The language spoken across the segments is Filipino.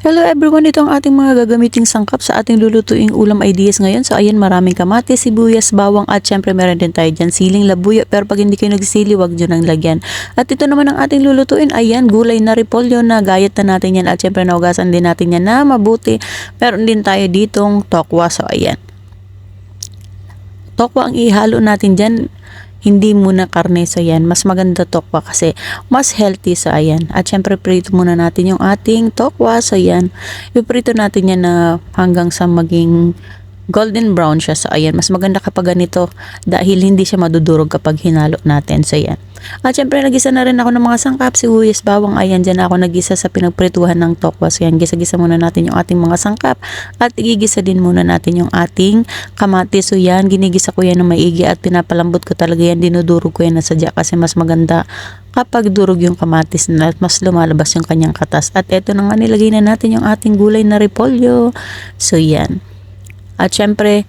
Hello everyone, ito ang ating mga gagamiting sangkap sa ating lulutuing ulam ideas ngayon. So ayan, maraming kamatis, sibuyas, bawang at syempre meron din tayo dyan siling labuyo. Pero pag hindi kayo nagsili, wag nyo nang lagyan. At ito naman ang ating lulutuin, ayan, gulay na repolyo na gayat na natin yan. At syempre naugasan din natin yan na mabuti. Meron din tayo ditong tokwa. So ayan, tokwa ang ihalo natin dyan. Hindi muna karne, so yan, mas maganda tokwa kasi mas healthy, so ayan. At syempre prito muna natin yung ating tokwa, so yan, iprito natin yan na hanggang sa maging golden brown siya. So ayan, mas maganda kapag ganito dahil hindi siya madudurog kapag hinalo natin. So yan. At syempre nagisa na rin ako ng mga sangkap, sibuyas, bawang. Ayan, dyan ako nagisa sa pinagprituhan ng tokwa. So yan, gisa-gisa muna natin yung ating mga sangkap at igigisa din muna natin yung ating kamatis. So yan, ginigisa ko yan ng maigi at pinapalambot ko talaga yan, dinudurog ko yan na sadya kasi mas maganda kapag durog yung kamatis na at mas lumalabas yung kanyang katas. At eto na nga, nilagay na natin yung ating gulay na repolyo. So yan. At syempre,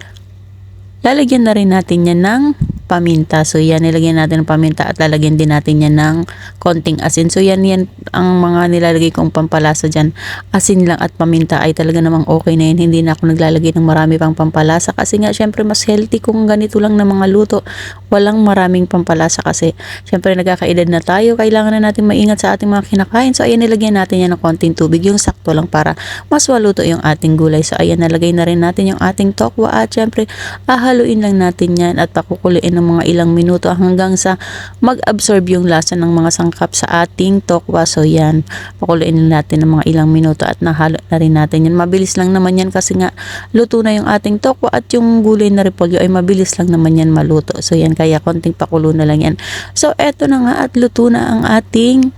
lalagyan na rin natin yan ng paminta. So yan, nilagyan natin ng paminta at lalagyan din natin yan ng konting asin. So yan ang mga nilalagay kong pampalasa dyan. Asin lang at paminta ay talaga namang okay na yan. Hindi na ako naglalagay ng marami pang pampalasa kasi nga syempre mas healthy kung ganito lang na mga luto. Walang maraming pampalasa kasi syempre nagkakaedad na tayo. Kailangan na natin maingat sa ating mga kinakain. So ayan, nilagyan natin yan ng konting tubig. Yung sakto lang para mas waluto yung ating gulay. So ayan, nalagay na rin natin yung ating tokwa at syempre haluin lang natin yan at pakukuloyin ng mga ilang minuto hanggang sa mag-absorb yung lasa ng mga sangkap sa ating tokwa. So yan, pakuloyin lang natin ng mga ilang minuto at nahalo na rin natin yan. Mabilis lang naman yan kasi nga luto na yung ating tokwa at yung gulay na repolyo ay mabilis lang naman yan maluto. So yan, kaya konting pakulo na lang yan. So eto na nga at luto na ang ating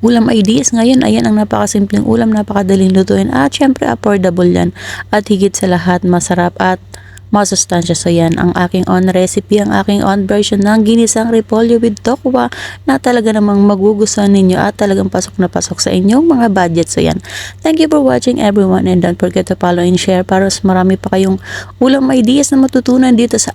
ulam ideas ngayon. Ayan ang napakasimpleng ulam, napakadaling lutuin at syempre affordable yan. At higit sa lahat, masarap at masustansya. So yan, ang aking own recipe, ang aking own version ng ginisang repolyo with tokwa na talaga namang magugustuhan ninyo at talagang pasok na pasok sa inyong mga budget. So yan, thank you for watching everyone and don't forget to follow and share para mas marami pa kayong ulam ideas na matutunan dito sa